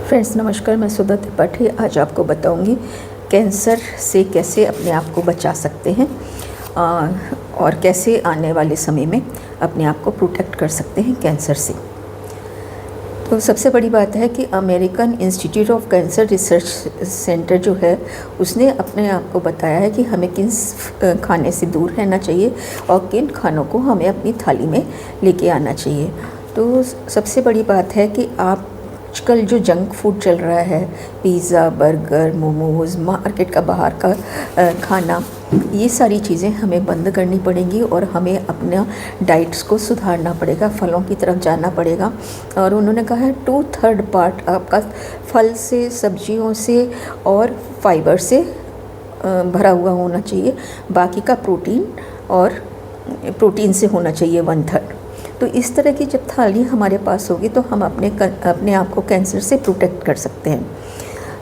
Friends नमस्कार, मैं सुधा त्रिपाठी आज आपको बताऊंगी कैंसर से कैसे अपने आप को बचा सकते हैं और कैसे आने वाले समय में अपने आप को प्रोटेक्ट कर सकते हैं कैंसर से। तो सबसे बड़ी बात है कि American institute of cancer research centre जो है उसने अपने आप को बताया है कि हमें किन खाने से दूर रहना चाहिए और किन खानों को हमें अपनी थाली में लेके आना चाहिए। तो सबसे बड़ी बात है कि आजकल जो जंक फूड चल रहा है, पिज़्ज़ा, बर्गर, मोमोज़, मार्केट का बाहर का खाना, ये सारी चीज़ें हमें बंद करनी पड़ेंगी और हमें अपना डाइट्स को सुधारना पड़ेगा, फलों की तरफ जाना पड़ेगा। और उन्होंने कहा है 2/3 पार्ट आपका फल से, सब्जियों से और फाइबर से भरा हुआ होना चाहिए, बाकी का प्रोटीन से होना चाहिए 1/3। तो इस तरह की जब थाली हमारे पास होगी तो हम अपने आप को कैंसर से प्रोटेक्ट कर सकते हैं।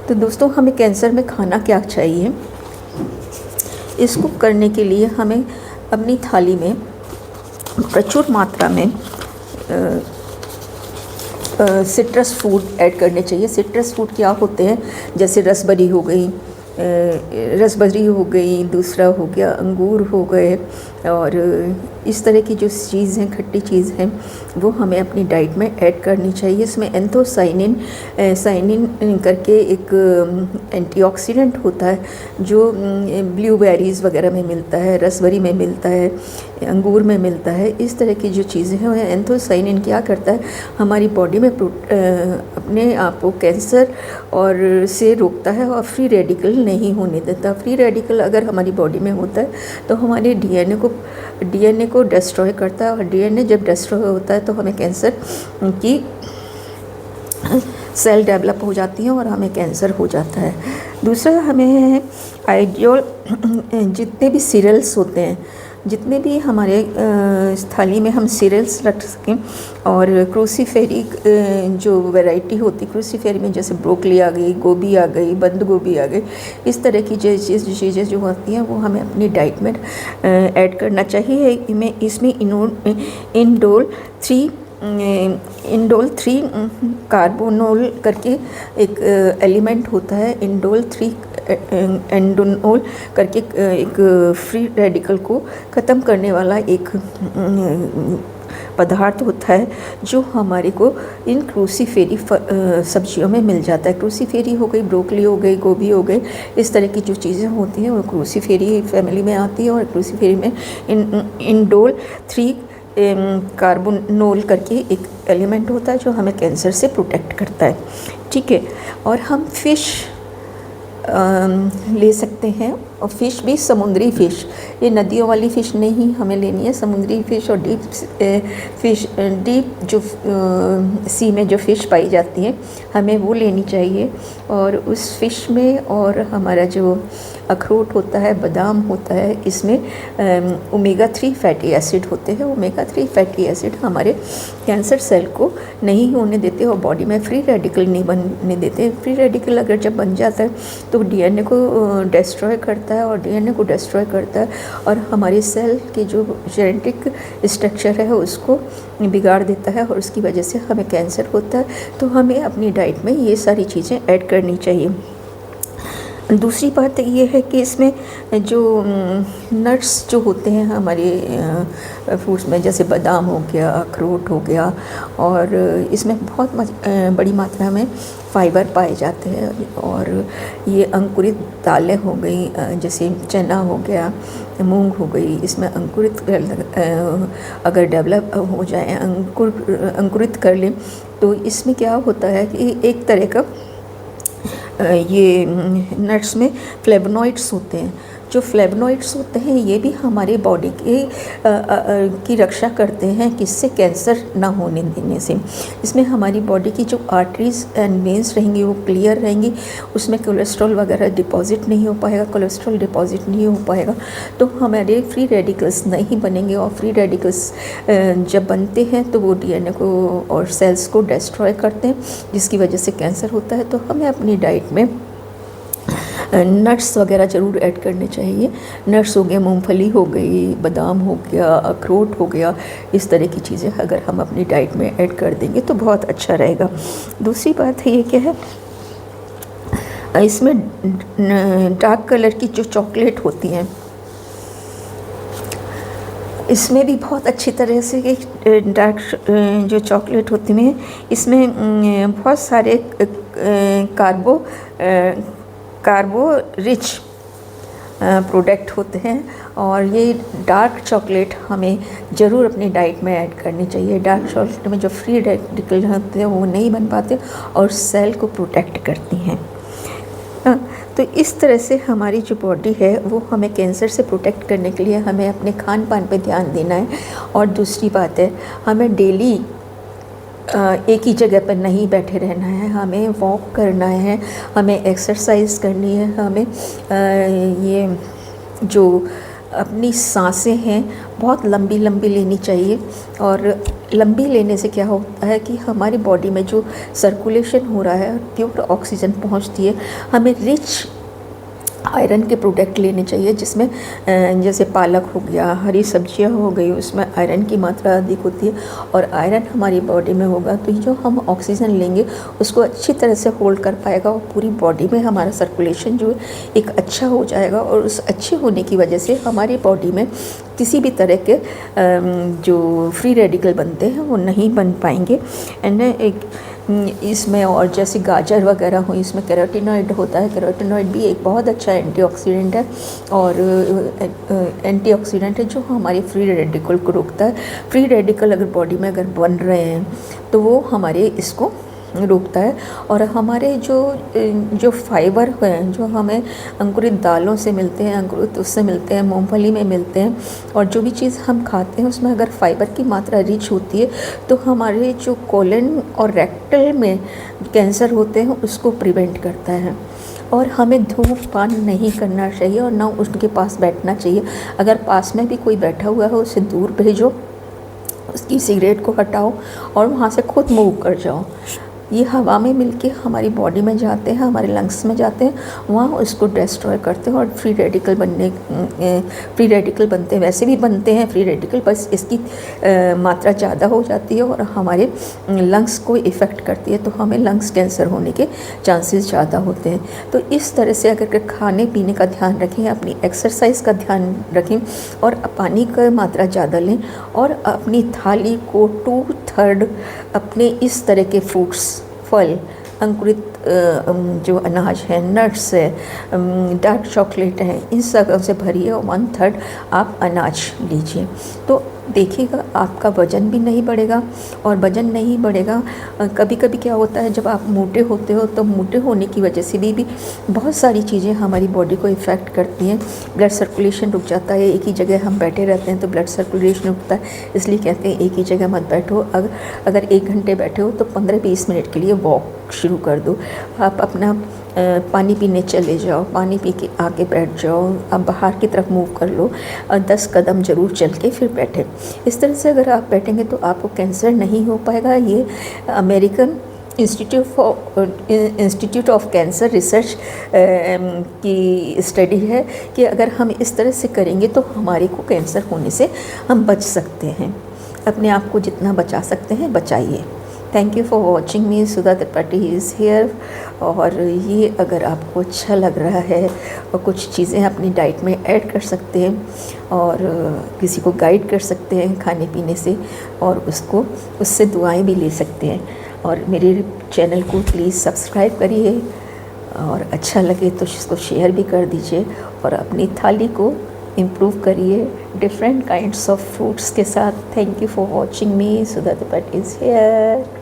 तो दोस्तों, हमें कैंसर में खाना क्या चाहिए, इसको करने के लिए हमें अपनी थाली में प्रचुर मात्रा में सिट्रस फूड ऐड करने चाहिए। सिट्रस फूड क्या होते हैं, जैसे रसबेरी हो गई, दूसरा हो गया अंगूर हो गए, और इस तरह की जो चीज़ हैं, खट्टी चीज़ हैं, वो हमें अपनी डाइट में ऐड करनी चाहिए। इसमें एंथोसाइनिन करके एक एंटीऑक्सीडेंट होता है जो ब्लूबेरीज़ वगैरह में मिलता है, रसबेरी में मिलता है, अंगूर में मिलता है। इस तरह की जो चीज़ें हैं, एंथोसाइनिन क्या करता है, हमारी बॉडी में अपने आप को कैंसर और से रोकता है और फ्री रेडिकल नहीं होने देता। फ्री रेडिकल अगर हमारी बॉडी में होता है तो हमारे डीएनए को डिस्ट्रॉय करता है, और डीएनए जब डिस्ट्रॉय होता है तो हमें कैंसर की सेल डेवलप हो जाती हैं और हमें कैंसर हो जाता है। दूसरा, हमें आइडियल जितने भी सीरियल्स होते हैं, जितने भी हमारे थाली में हम सीरियल्स रख सकें, और क्रूसीफेरी जो वैरायटी होती है, क्रूसीफेरी में जैसे ब्रोकली आ गई, गोभी आ गई, बंद गोभी आ गई, इस तरह की चीज़ें जो होती हैं वो हमें अपनी डाइट में ऐड करना चाहिए। इसमें इंडोल 3 कार्बोनोल करके एक एलिमेंट होता है। इंडोल 3 एंडोनोल करके एक फ्री रेडिकल को ख़त्म करने वाला एक पदार्थ होता है जो हमारे को इन क्रूसीफेरी सब्जियों में मिल जाता है। क्रूसीफेरी हो गई, ब्रोकली हो गई, गोभी हो गई, इस तरह की जो चीज़ें होती हैं वो क्रूसीफेरी फैमिली में आती है। और क्रूसीफेरी में इंडोल 3 कार्बोनोल करके एक एलिमेंट होता है जो हमें कैंसर से प्रोटेक्ट करता है। ठीक है, और हम फ़िश ले सकते हैं, और फ़िश भी समुद्री फ़िश, ये नदियों वाली फ़िश नहीं हमें लेनी है, समुद्री फ़िश और डीप जो सी में जो फ़िश पाई जाती हैं हमें वो लेनी चाहिए। और उस फ़िश में, और हमारा जो अखरोट होता है, बादाम होता है, इसमें ओमेगा 3 फैटी एसिड होते हैं। ओमेगा 3 फैटी एसिड हमारे कैंसर सेल को नहीं होने देते और बॉडी में फ्री रेडिकल नहीं बनने देते। फ्री रेडिकल अगर जब बन जाता है तो डीएनए को डिस्ट्रॉय करता है, और डीएनए को डिस्ट्रॉय करता है और हमारे सेल के जो जेनेटिक स्ट्रक्चर है उसको बिगाड़ देता है, और उसकी वजह से हमें कैंसर होता है। तो हमें अपनी डाइट में ये सारी चीज़ें ऐड करनी चाहिए। दूसरी बात ये है कि इसमें जो नट्स जो होते हैं हमारे फ्रूट्स में, जैसे बादाम हो गया, अखरोट हो गया, और इसमें बहुत बड़ी मात्रा में फाइबर पाए जाते हैं। और ये अंकुरित दालें हो गई, जैसे चना हो गया, मूंग हो गई, इसमें अंकुरित अगर डेवलप हो जाए, अंकुरित कर लें, तो इसमें क्या होता है कि एक तरह का ये नट्स में फ्लेवोनॉइड्स होते हैं। जो फ्लेवोनॉइड्स होते हैं ये भी हमारे बॉडी की रक्षा करते हैं, किससे, कैंसर ना होने देने से। इसमें हमारी बॉडी की जो आर्टरीज एंड वेन्स रहेंगी वो क्लियर रहेंगी, उसमें कोलेस्ट्रॉल वगैरह डिपॉजिट नहीं हो पाएगा। कोलेस्ट्रॉल डिपॉजिट नहीं हो पाएगा तो हमारे फ्री रेडिकल्स नहीं बनेंगे, और फ्री रेडिकल्स जब बनते हैं तो वो डीएनए को और सेल्स को डिस्ट्रॉय करते हैं, जिसकी वजह से कैंसर होता है। तो हमें अपनी डाइट में नट्स वगैरह ज़रूर ऐड करने चाहिए। नट्स हो गए, मूंगफली हो गई, बादाम हो गया, अखरोट हो गया, इस तरह की चीज़ें अगर हम अपनी डाइट में ऐड कर देंगे तो बहुत अच्छा रहेगा। दूसरी बात ये क्या है, इसमें डार्क कलर की जो चॉकलेट होती हैं, इसमें भी बहुत अच्छी तरह से डार्क जो चॉकलेट होती हैं इसमें बहुत सारे कार्बो रिच प्रोडक्ट होते हैं, और ये डार्क चॉकलेट हमें ज़रूर अपनी डाइट में ऐड करनी चाहिए। डार्क चॉकलेट में जो फ्री रेडिकल होते हैं वो नहीं बन पाते और सेल को प्रोटेक्ट करती हैं। तो इस तरह से हमारी जो बॉडी है वो हमें कैंसर से प्रोटेक्ट करने के लिए हमें अपने खान पान पे ध्यान देना है। और दूसरी बात है, हमें डेली एक ही जगह पर नहीं बैठे रहना है, हमें वॉक करना है, हमें एक्सरसाइज करनी है, हमें ये जो अपनी सांसें हैं बहुत लंबी लंबी लेनी चाहिए। और लंबी लेने से क्या होता है कि हमारी बॉडी में जो सर्कुलेशन हो रहा है, प्योर ऑक्सीजन पहुंचती है। हमें रिच आयरन के प्रोडक्ट लेने चाहिए, जिसमें जैसे पालक हो गया, हरी सब्जियां हो गई, उसमें आयरन की मात्रा अधिक होती है। और आयरन हमारी बॉडी में होगा तो जो हम ऑक्सीजन लेंगे उसको अच्छी तरह से होल्ड कर पाएगा और पूरी बॉडी में हमारा सर्कुलेशन जो है एक अच्छा हो जाएगा। और उस अच्छे होने की वजह से हमारी बॉडी में किसी भी तरह के जो फ्री रेडिकल बनते हैं वो नहीं बन पाएंगे। एंड एक इसमें और जैसे गाजर वगैरह हो, इसमें कैरोटीनॉइड होता है। कैरोटीनॉइड भी एक बहुत अच्छा एंटीऑक्सीडेंट है और एंटीऑक्सीडेंट है जो हमारे फ्री रेडिकल को रोकता है। फ्री रेडिकल अगर बॉडी में अगर बन रहे हैं तो वो हमारे इसको रोकता है। और हमारे जो फाइबर हैं, जो हमें अंकुरित दालों से मिलते हैं, अंकुरित उससे मिलते हैं, मूंगफली में मिलते हैं, और जो भी चीज़ हम खाते हैं उसमें अगर फाइबर की मात्रा रिच होती है तो हमारे जो कोलन और रेक्टल में कैंसर होते हैं उसको प्रिवेंट करता है। और हमें धूम्रपान नहीं करना चाहिए और ना उसके पास बैठना चाहिए। अगर पास में भी कोई बैठा हुआ है उसे दूर भेजो, उसकी सिगरेट को हटाओ और वहाँ से खुद मूव कर जाओ। ये हवा में मिलके हमारी बॉडी में जाते हैं, हमारे लंग्स में जाते हैं, वहाँ उसको डिस्ट्रॉय करते हैं और फ्री रेडिकल बनते हैं। वैसे भी बनते हैं फ्री रेडिकल, बस इसकी मात्रा ज़्यादा हो जाती है और हमारे लंग्स को इफ़ेक्ट करती है, तो हमें लंग्स कैंसर होने के चांसेस ज़्यादा होते हैं। तो इस तरह से अगर खाने पीने का ध्यान रखें, अपनी एक्सरसाइज का ध्यान रखें और पानी का मात्रा ज़्यादा लें और अपनी थाली को 2/3 अपने इस तरह के फ्रूट्स, फल, अंकुरित जो अनाज है, नट्स है, डार्क चॉकलेट है, इन सब से भरिए और 1/3 आप अनाज लीजिए। तो देखिएगा आपका वज़न भी नहीं बढ़ेगा। और वज़न नहीं बढ़ेगा, कभी कभी क्या होता है जब आप मोटे होते हो तो मोटे होने की वजह से भी बहुत सारी चीज़ें हमारी बॉडी को इफ़ेक्ट करती हैं। ब्लड सर्कुलेशन रुक जाता है, एक ही जगह हम बैठे रहते हैं तो ब्लड सर्कुलेशन रुकता है, इसलिए कहते हैं एक ही जगह मत बैठो। अगर 1 घंटे बैठे हो तो 15-20 मिनट के लिए वॉक शुरू कर दो। आप अपना पानी पीने चले जाओ, पानी पी के आके बैठ जाओ, आप बाहर की तरफ मूव कर लो और 10 कदम ज़रूर चल के फिर बैठे। इस तरह से अगर आप बैठेंगे तो आपको कैंसर नहीं हो पाएगा। ये American institute of cancer research की स्टडी है कि अगर हम इस तरह से करेंगे तो हमारे को कैंसर होने से हम बच सकते हैं। अपने आप को जितना बचा सकते हैं बचाइए। Thank you for watching me, Sudha Tripathi is here. और ये अगर आपको अच्छा लग रहा है और कुछ चीज़ें अपनी डाइट में ऐड कर सकते हैं और किसी को गाइड कर सकते हैं खाने पीने से, और उससे दुआएं भी ले सकते हैं। और मेरे चैनल को प्लीज़ सब्सक्राइब करिए और अच्छा लगे तो इसको शेयर भी कर दीजिए और अपनी थाली को इम्प्रूव करिए डिफरेंट काइंड्स ऑफ फ्रूट्स के साथ। Thank you for watching me, Sudha Tripathi is here.